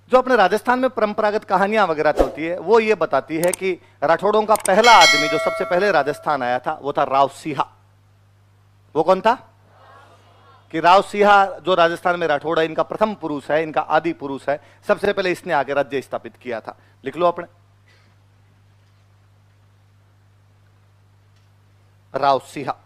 जो अपने राजस्थान में परंपरागत कहानियां वगैरह चलती है वो ये बताती है कि राठौड़ों का पहला आदमी जो सबसे पहले राजस्थान आया था वो था राव सिंहा। वो कौन था? कि राव सिंहा जो राजस्थान में राठौड़ है, इनका प्रथम पुरुष है, इनका आदि पुरुष है। सबसे पहले इसने आगे राज्य स्थापित किया था। लिख लो अपने, राव सिंहा।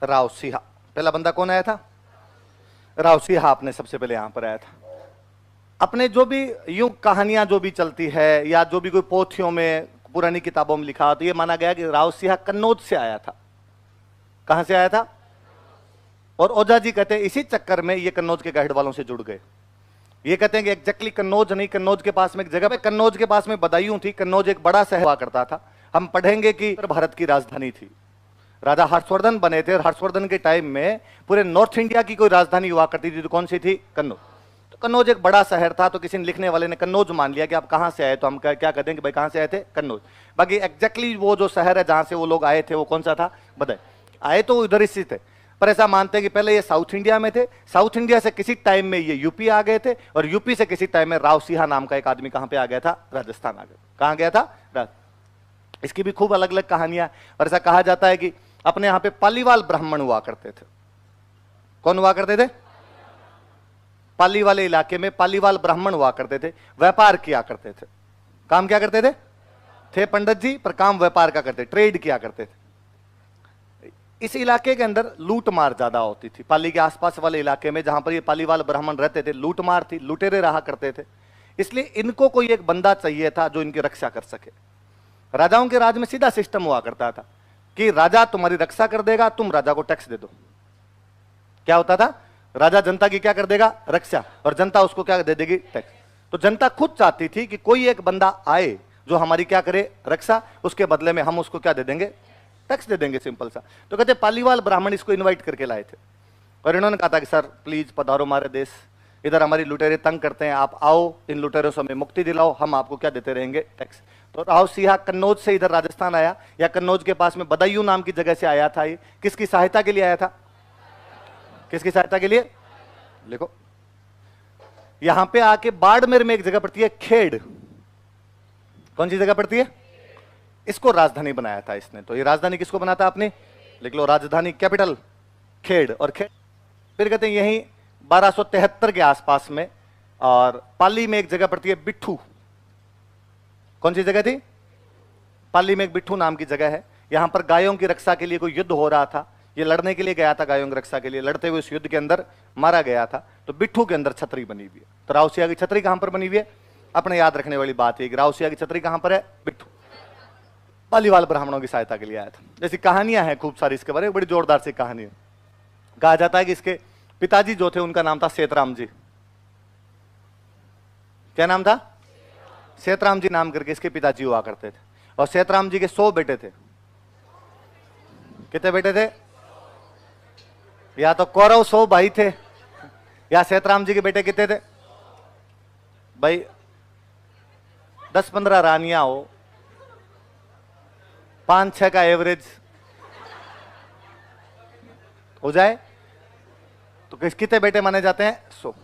राव सिंहा पहला बंदा कौन आया था? राव सिंहा अपने सबसे पहले यहां पर आया था। अपने जो भी यूं कहानियां जो भी चलती है या जो भी कोई पोथियों में पुरानी किताबों में लिखा तो ये माना गया कि राव सिंहा कन्नौज से आया था। कहां से आया था? और ओझा जी कहते हैं इसी चक्कर में ये कन्नौज के गढ़ वालों से जुड़ गए। ये कहते हैं कि एग्जैक्टली कन्नौज नहीं, कन्नौज के पास में एक जगह पे, कन्नौज के पास में बदायूं थी। कन्नौज एक बड़ा शहर हुआ करता था। हम पढ़ेंगे कि भारत की राजधानी थी। राजा हर्षवर्धन बने थे और हर्षवर्धन के टाइम में पूरे नॉर्थ इंडिया की कोई राजधानी हुआ करती थी तो कौन सी थी? कन्नौज। तो कन्नौज एक बड़ा शहर था, तो किसी लिखने वाले ने कन्नौज मान लिया कि आप कहां से आए, तो हम क्या कहते हैं कि भाई कहां से आए थे? कन्नौज। बाकी एग्जैक्टली वो जो शहर है जहां से वो लोग आए थे वो कौन सा था? बदायूं। आए तो उधर ही थे, पर ऐसा मानते हैं कि पहले ये साउथ इंडिया में थे। साउथ इंडिया से किसी टाइम में ये यूपी आ गए थे और यूपी से किसी टाइम में राव सिंहा नाम का एक आदमी कहां पे आ गया था? राजस्थान आ गया। कहां गया था? इसकी भी खूब अलग अलग कहानियां। और ऐसा कहा जाता है कि अपने यहां पे पालीवाल ब्राह्मण हुआ करते थे। कौन हुआ करते थे? पाली वाले इलाके में पालीवाल ब्राह्मण हुआ करते थे। व्यापार किया करते थे। काम क्या करते थे पंडित जी, पर काम व्यापार का करते, ट्रेड किया करते थे। इस इलाके के अंदर लूट मार ज्यादा होती थी। पाली के आसपास वाले इलाके में जहां पर ये पालीवाल ब्राह्मण रहते थे, लूट मार थी, लुटेरे रहा करते थे। इसलिए इनको कोई एक बंदा चाहिए था जो इनकी रक्षा कर सके। राजाओं के राज में सीधा सिस्टम हुआ करता था कि राजा तुम्हारी रक्षा कर देगा, तुम राजा को टैक्स दे दो। क्या होता था? राजा जनता की क्या कर देगा? रक्षा, और जनता उसको क्या दे देगी? टैक्स। तो जनता खुद चाहती थी कि कोई एक बंदा आए जो हमारी क्या करे? रक्षा। उसके बदले में हम उसको क्या दे देंगे? टैक्स दे देंगे, सिंपल सा। तो कहते पालीवाल ब्राह्मण इसको इनवाइट करके लाए थे और इन्होंने कहा था कि सर प्लीज पधारो हमारे देश, इधर हमारी लुटेरे तंग करते हैं, आप आओ, इन लुटेरों से हमें मुक्ति दिलाओ, हम आपको क्या देते रहेंगे? टैक्स। तो राव सिंहा कन्नौज से इधर राजस्थान आया, या कन्नौज के पास में बदायूं नाम की जगह से आया था। ये किसकी सहायता के लिए आया था? किसकी सहायता के लिए? लिखो, यहां पे आके बाड़मेर में एक जगह पड़ती है खेड़। कौन सी जगह पड़ती है? इसको राजधानी बनाया था इसने। तो ये राजधानी किसको बनाता आपने? लिख लो, राजधानी कैपिटल खेड़। और खेड़ फिर कहते हैं यही 1273 के आसपास में, और पाली में एक जगह पड़ती है बिट्ठू। कौन सी जगह थी? पाली में एक बिट्ठू नाम की जगह है। यहां पर गायों की रक्षा के लिए कोई युद्ध हो रहा था, ये लड़ने के लिए गया था, गायों की रक्षा के लिए लड़ते हुए इस युद्ध के अंदर मारा गया था। तो बिट्ठू के अंदर छतरी बनी हुई है। तो राव सिंहा की छतरी कहां पर बनी हुई है? अपने याद रखने वाली बात है कि राव सिंहा की छतरी कहां पर है? बिट्ठू। पालीवाल ब्राह्मणों की सहायता के लिए आया था। जैसी कहानियां हैं खूब सारी इसके बारे में, बड़ी जोरदार सी कहानी है। कहा जाता है कि इसके पिताजी जो थे उनका नाम था सेतराम जी। क्या नाम था? सेतराम जी नाम करके इसके पिताजी हुआ करते थे। और सेतराम जी के 100 बेटे थे। कितने बेटे थे? या तो कौरव 100 भाई थे, या सेतराम जी के बेटे कितने थे भाई? 10-15 रानियां हो, 5-6 का एवरेज हो जाए तो कितने बेटे माने जाते हैं? 100।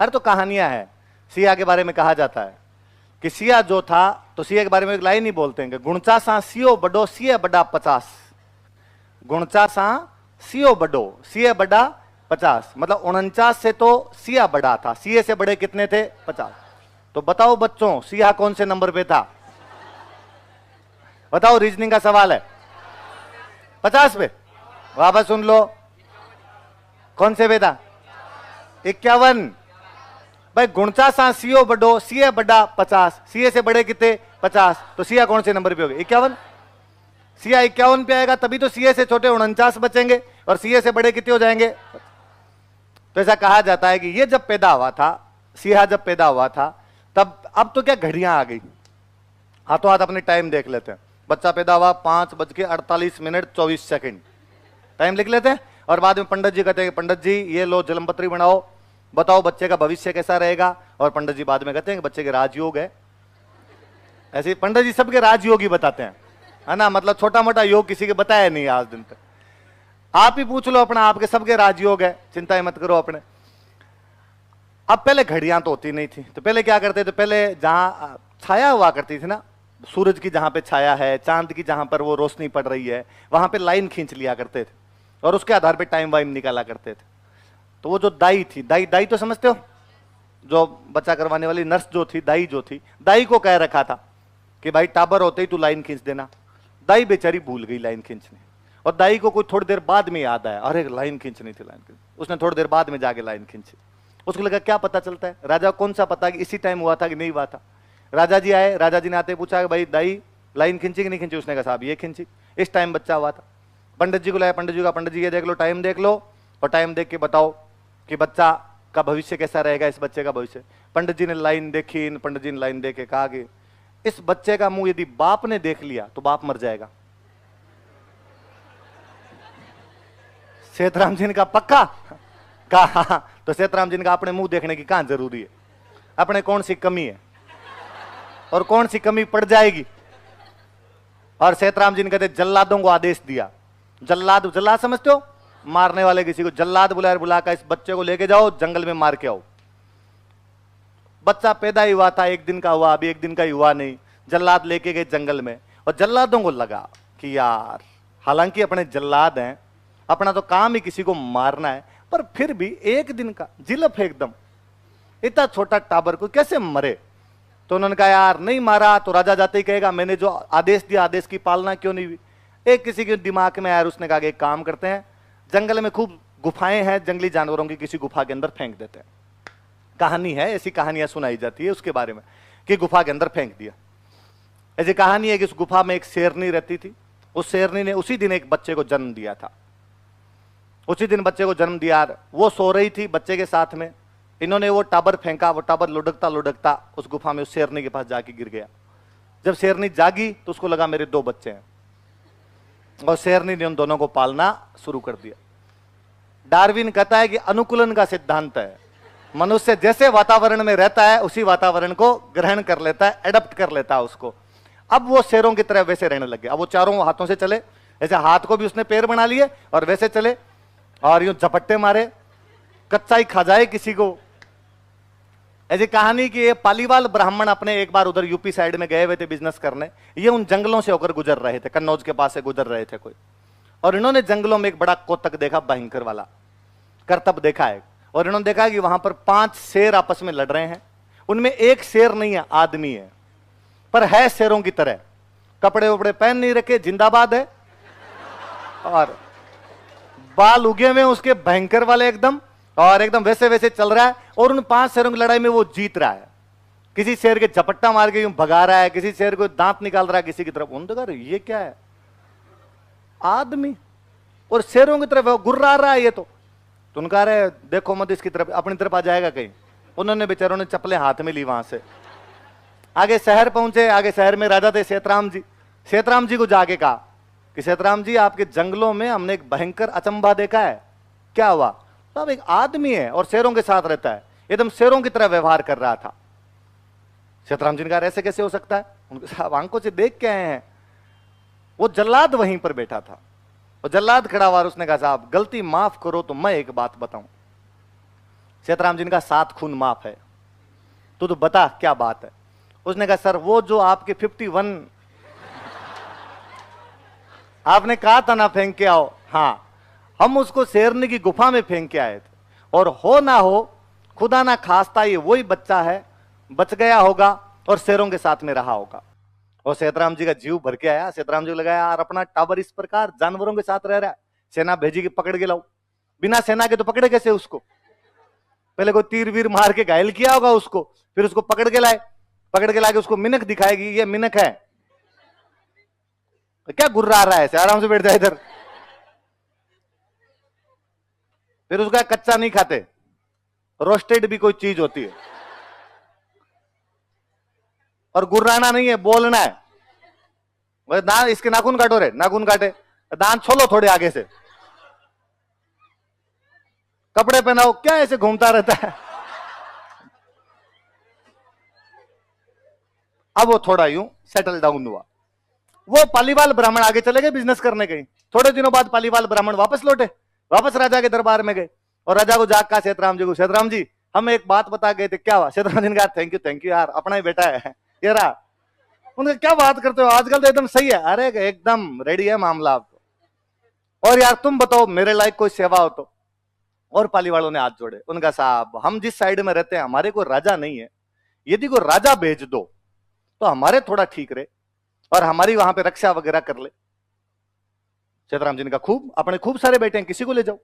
अरे तो कहानियां हैं। सिया के बारे में कहा जाता है कि सिया जो था, तो सिया के बारे में एक लाइन ही बोलते हैं कि गुणचा सा सियो बडो सिया बड़ा 50। गुणचा सा सियो बडो सिया बड़ा 50, मतलब 49 से तो सिया बड़ा था, सिया से बड़े कितने थे? 50। तो बताओ बच्चों, सिया कौन से नंबर पे था? बताओ, रीजनिंग का सवाल है। 50 पे। वापस सुन लो, कौन से पे था? 51। भाई गुणचा सा सियो बडो सिया बड़ा 50, सिया से बड़े कितने? 50। तो सिया कौन से नंबर पे हो गए? 51। सिया 51 पे आएगा तभी तो सिया से छोटे 49 बचेंगे, और सिया से बड़े कितने हो जाएंगे? तो ऐसा कहा जाता है कि ये जब पैदा हुआ था, सिया जब पैदा हुआ था, तब अब तो क्या घड़ियां आ गई, हाथों हाथ अपने टाइम देख लेते हैं। बच्चा पैदा हुआ 5:48 टाइम लिख लेते हैं, और बाद में पंडित जी कहते हैं पंडित जी ये लो जन्मपत्री बनाओ, बताओ बच्चे का भविष्य कैसा रहेगा। और पंडित जी बाद में कहते हैं कि बच्चे के राजयोग है। ऐसे पंडित जी सबके राजयोग ही बताते हैं। है ना, मतलब छोटा मोटा योग किसी के बताया नहीं आज दिन तक। आप ही पूछ लो अपना, आपके सबके राजयोग है, चिंता ही मत करो अपने। अब पहले घड़ियां तो होती नहीं थी, तो पहले क्या करते थे, पहले जहां छाया हुआ करती थी ना, सूरज की जहां पे छाया है, चांद की जहां पर वो रोशनी पड़ रही है, वहां पे लाइन खींच लिया करते थे और उसके आधार पे टाइम वाइम निकाला करते थे। तो वो जो दाई थी, दाई दाई तो समझते हो, जो बच्चा करवाने वाली नर्स जो थी, दाई जो थी, दाई को कह रखा था कि भाई टाबर होते ही तू लाइन खींच देना। दाई बेचारी भूल गई लाइन खींचनी, और दाई को कोई थोड़ी देर बाद में याद आया, अरे लाइन खींचनी थी, लाइन खींच। उसने थोड़ी देर बाद में जाके लाइन खींची। उसको लगा क्या पता चलता है, राजा को कौन सा पता कि इसी टाइम हुआ था कि नहीं हुआ था। राजा जी आए, राजा जी ने आते पूछा कि भाई दाई लाइन खींची कि नहीं खींची। उसने कहा साहब ये खींची, इस टाइम बच्चा हुआ था। पंडित जी को लाया, पंडित जी का, पंडित जी ये देख लो, टाइम देख लो और टाइम देख के बताओ कि बच्चा का भविष्य कैसा रहेगा, इस बच्चे का भविष्य। पंडित जी ने लाइन देखी, पंडित जी ने लाइन देख के कहा कि इस बच्चे का मुंह यदि बाप ने देख लिया तो बाप मर जाएगा। सेठराम जी ने कहा पक्का? कहा तो सेठराम जी ने कहा अपने मुंह देखने की कहां जरूरी है, अपने कौन सी कमी है और कौन सी कमी पड़ जाएगी। और सेठराम जी ने कहते जल्लादों को आदेश दिया। जल्लाद, जल्लाद समझते हो, मारने वाले किसी को। जल्लाद बुलाकर इस बच्चे को लेके जाओ, जंगल में मार के आओ। बच्चा पैदा ही हुआ था, एक दिन का हुआ, अभी एक दिन का ही हुआ नहीं। जल्लाद लेके गए जंगल में, और जल्लादों को लगा कि यार हालांकि अपने जल्लाद हैं, अपना तो काम ही किसी को मारना है, पर फिर भी एक दिन का जिलफ एकदम, इतना छोटा टाबर को कैसे मरे। तो उन्होंने कहा यार नहीं मारा तो राजा जाते ही कहेगा मैंने जो आदेश दिया आदेश की पालना क्यों नहीं हुई। एक किसी के दिमाग में आया, उसने कहा एक काम करते हैं, जंगल में खूब गुफाएं हैं जंगली जानवरों की, किसी गुफा के अंदर फेंक देते हैं। कहानी है, ऐसी कहानियां सुनाई जाती है उसके बारे में कि गुफा के अंदर फेंक दिया। ऐसी कहानी है कि उस गुफा में एक शेरनी रहती थी। उस शेरनी ने उसी दिन एक बच्चे को जन्म दिया था। उसी दिन बच्चे को जन्म दिया, वो सो रही थी बच्चे के साथ में, इन्होंने वो टाबर फेंका, वो टाबर लुढ़कता लुढ़कता उस गुफा में उस शेरनी के पास जाके गिर गया। जब शेरनी जागी तो उसको लगा मेरे 2 बच्चे हैं, और शेरनी ने उन दोनों को पालना शुरू कर दिया। डार्विन कहता है कि अनुकूलन का सिद्धांत है, मनुष्य जैसे वातावरण में रहता है उसी वातावरण को ग्रहण कर लेता है, एडप्ट कर लेता है उसको। अब वो शेरों की तरह वैसे रहने लगे। अब वो चारों हाथों से चले, ऐसे हाथ को भी उसने पैर बना लिए और वैसे चले, और यूं झपट्टे मारे, कच्चा ही खा जाए किसी को। ऐसी कहानी कि ये पालीवाल ब्राह्मण अपने एक बार उधर यूपी साइड में गए हुए थे बिजनेस करने। ये उन जंगलों से होकर गुजर रहे थे, कन्नौज के पास से गुजर रहे थे कोई, और इन्होंने जंगलों में एक बड़ा कोतक देखा, भयंकर वाला करतब देखा है। और इन्होंने देखा कि वहां पर 5 शेर आपस में लड़ रहे हैं। उनमें एक शेर नहीं है, आदमी है, पर है शेरों की तरह, कपड़े वपड़े पहन नहीं रखे, जिंदाबाद है, और बाल उगे हुए उसके भयंकर वाले एकदम, और एकदम वैसे वैसे चल रहा है। और उन 5 शेरों की लड़ाई में वो जीत रहा है। किसी शेर के झपट्टा मार के यूं भगा रहा है, किसी शेर को दांत निकाल रहा है किसी की तरफ। उन्होंने कहा ये क्या है, आदमी और शेरों की तरफ गुर्रा रहा है ये तो। उनका रहे देखो मत इसकी तरफ, अपनी तरफ आ जाएगा कहीं। उन्होंने बेचारों ने चप्पलें हाथ में ली, वहां से आगे शहर पहुंचे। आगे शहर में राजा थे सेठराम जी। सेठराम जी को जाके कहा कि सेठराम जी आपके जंगलों में हमने एक भयंकर अचंभा देखा है। क्या हुआ? तो अब एक आदमी है और शेरों के साथ रहता है, एकदम शेरों की तरह व्यवहार कर रहा था। सेठराम जी ने कहा ऐसे कैसे हो सकता है? उनके साहब आंखों से देख के आए हैं। वो जल्लाद वहीं पर बैठा था, और जल्लाद खड़ा हुआ, उसने कहा साहब गलती माफ करो तो मैं एक बात बताऊं। सेठराम जी ने कहा 7 खून माफ है, तो बता क्या बात है। उसने कहा सर वो जो आपके 51 आपने कहा था ना फेंक के आओ, हाँ हम उसको शेरनी की गुफा में फेंक के आए थे, और हो ना हो खुदा ना खास्ता ये वही बच्चा है, बच गया होगा और शेरों के साथ में रहा होगा। और सेठराम जी का जीव भर के आया। सेठराम जी को लगाया यार अपना टाबर इस प्रकार जानवरों के साथ रह रहा है, सेना भेजी के पकड़ के लाओ। बिना सेना के तो पकड़े कैसे उसको? पहले कोई तीर वीर मार के घायल किया होगा उसको, फिर उसको पकड़ के लाए। पकड़ के लाके उसको मिनक दिखाएगी, ये मिनक है। तो क्या गुर्रा रहा है, आराम से बैठ जाए इधर। फिर उसका कच्चा नहीं खाते, रोस्टेड भी कोई चीज होती है। और गुर्राना नहीं है, बोलना है। दांत इसके नाखून काटो रे, नाखून काटे, दांत छोलो थोड़े आगे से, कपड़े पहनाओ, क्या ऐसे घूमता रहता है। अब वो थोड़ा यूं सेटल डाउन हुआ। वो पालीवाल ब्राह्मण आगे चले गए बिजनेस करने गए। थोड़े दिनों बाद पालीवाल ब्राह्मण वापस लौटे, वापस राजा के दरबार में गए और राजा को जाग कहा सेतराम जी को, सेतराम जी हम एक बात बता गए थे, क्या हुआ? सेतराम जी ने कहा थैंक यू यार, अपना ही बेटा है ये रहा। उनसे क्या बात करते हो, आजकल तो एकदम सही है। अरे एकदम रेडी है मामला आपको। और यार तुम बताओ मेरे लायक कोई सेवा हो तो। और पाली वालों ने हाथ जोड़े। उनका साहब हम जिस साइड में रहते हैं हमारे को राजा नहीं है, यदि को राजा भेज दो तो हमारे थोड़ा ठीक रहे और हमारी वहां पे रक्षा वगैरह कर ले। सीताराम जी ने कहा खूब, अपने खूब सारे बेटे हैं, किसी को ले जाओ।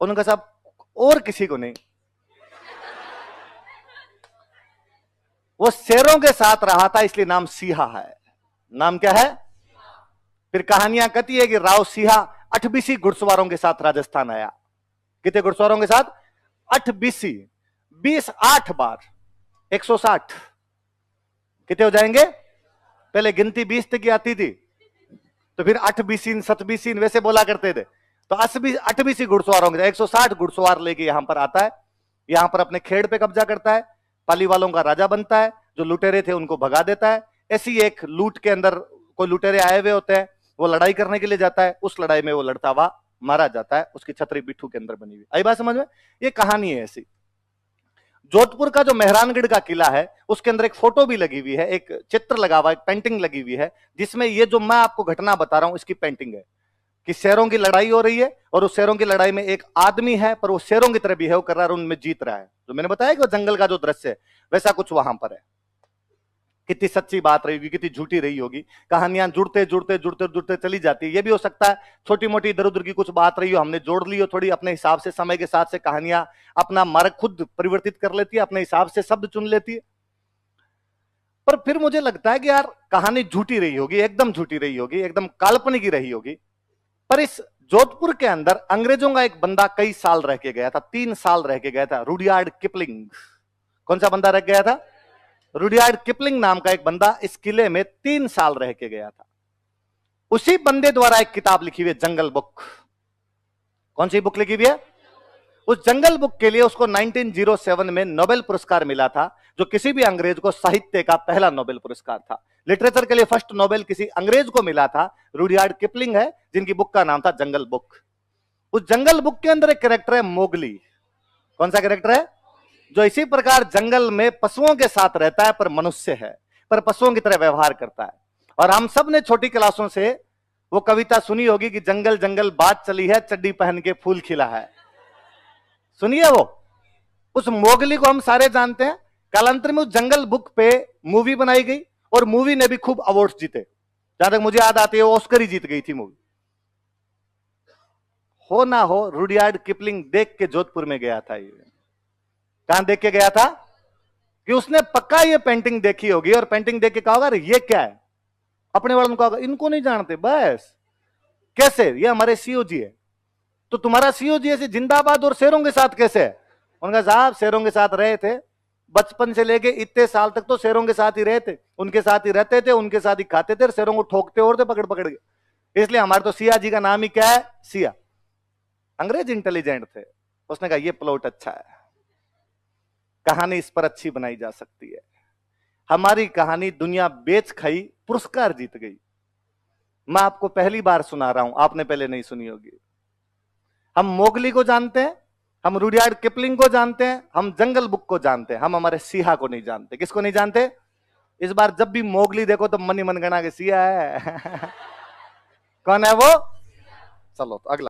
उनका साहब और किसी को नहीं, वो शेरों के साथ रहा था इसलिए नाम सिंहा है। नाम क्या है? फिर कहानियां कहती है कि राव सिंहा 8 घुड़सवारों के साथ राजस्थान आया। कितने घुड़सवारों के साथ? 8 20 8 बार 160 कितने हो जाएंगे? पहले गिनती 20 तक की आती थी, तो फिर 8 20 वैसे बोला करते थे। तो 8 घुड़सवारों के 160 घुड़सवार लेके यहां पर आता है, यहां पर अपने खेड़ पे कब्जा करता है, पाली वालों का राजा बनता है, जो लुटेरे थे उनको भगा देता है। ऐसी एक लूट के अंदर कोई लुटेरे आए हुए होते हैं, वो लड़ाई करने के लिए जाता है, उस लड़ाई में वो लड़ता हुआ मारा जाता है, उसकी छतरी बिट्ठू के अंदर बनी हुई। आई बात समझ में? ये कहानी है ऐसी। जोधपुर का जो मेहरानगढ़ का किला है उसके अंदर एक फोटो भी लगी हुई है, एक चित्र लगा हुआ, एक पेंटिंग लगी हुई है, जिसमें ये जो मैं आपको घटना बता रहा हूं इसकी पेंटिंग है कि शेरों की लड़ाई हो रही है और उस शेरों की लड़ाई में एक आदमी है पर वो शेरों की तरह बिहेव कर रहा है और उनमें जीत रहा है। जो मैंने बताया कि वो जंगल का जो दृश्य है वैसा कुछ वहां पर है। कितनी सच्ची बात रही होगी, कितनी झूठी रही होगी, कहानियां जुड़ते जुड़ते जुड़ते जुड़ते चली जाती है। ये भी हो सकता है छोटी मोटी इधर उधर की कुछ बात रही हो, हमने जोड़ ली हो थोड़ी अपने हिसाब से, समय के साथ से कहानियां अपना मार्ग खुद परिवर्तित कर लेती है, अपने हिसाब से शब्द चुन लेती है। पर फिर मुझे लगता है कि यार कहानी झूठी रही होगी, एकदम झूठी रही होगी, एकदम काल्पनिक ही रही होगी। पर इस जोधपुर के अंदर अंग्रेजों का एक बंदा कई साल रह के गया था, 3 साल रह के गया था, रुडयार्ड किपलिंग। कौन सा बंदा रह गया था? रुडयार्ड किपलिंग नाम का एक बंदा इस किले में 3 साल रह के गया था। उसी बंदे द्वारा एक किताब लिखी हुई है, जंगल बुक। कौन सी बुक लिखी हुई है? उस जंगल बुक के लिए उसको 1907 में नोबेल पुरस्कार मिला था, जो किसी भी अंग्रेज को साहित्य का पहला नोबेल पुरस्कार था। लिटरेचर के लिए फर्स्ट नोबेल किसी अंग्रेज को मिला था, रुडयार्ड किपलिंग है, जिनकी बुक का नाम था जंगल बुक। उस जंगल बुक के अंदर एक कैरेक्टर है मोगली। कौन सा कैरेक्टर है? जो इसी प्रकार जंगल में पशुओं के साथ रहता है पर मनुष्य है, पर पशुओं की तरह व्यवहार करता है। और हम सब ने छोटी क्लासों से वो कविता सुनी होगी कि जंगल जंगल बात चली है, चड्डी पहन के फूल खिला है। सुनिए वो, उस मोगली को हम सारे जानते हैं। कालांतर में उस जंगल बुक पे मूवी बनाई गई और मूवी ने भी खूब अवार्ड्स जीते। जहां तक मुझे याद आती है वो ऑस्कर ही जीत गई थी मूवी। हो ना हो, रुडयार्ड किपलिंग देख के जोधपुर में गया था। ये कहां देख के गया था? कि उसने पक्का ये पेंटिंग देखी होगी और पेंटिंग देख के कहा होगा अरे ये क्या है। अपने वालों को इनको नहीं जानते, बस कैसे? ये हमारे सीओ जी है। तो तुम्हारा सीओ जी ऐसे जिंदाबाद और शेरों के साथ कैसे है? उनका साहब शेरों के साथ रहे थे, बचपन से लेके इतने साल तक तो शेरों के साथ ही रहे थे, उनके साथ ही रहते थे, उनके साथ ही खाते थे, शेरों को ठोकते और थे पकड़ पकड़ के। इसलिए हमारे तो सिया जी का नाम ही क्या है? सिया। अंग्रेज इंटेलिजेंट थे, उसने कहा ये प्लॉट अच्छा है, कहानी इस पर अच्छी बनाई जा सकती है। हमारी कहानी दुनिया बेच खाई, पुरस्कार जीत गई। मैं आपको पहली बार सुना रहा हूं, आपने पहले नहीं सुनी होगी। हम मोगली को जानते हैं, हम रुडयार्ड किपलिंग को जानते हैं, हम जंगल बुक को जानते हैं, हम हमारे सिंहा को नहीं जानते। किसको नहीं जानते? इस बार जब भी मोगली देखो तो मन ही मन गणा के सिया है। कौन है वो? चलो तो अगला।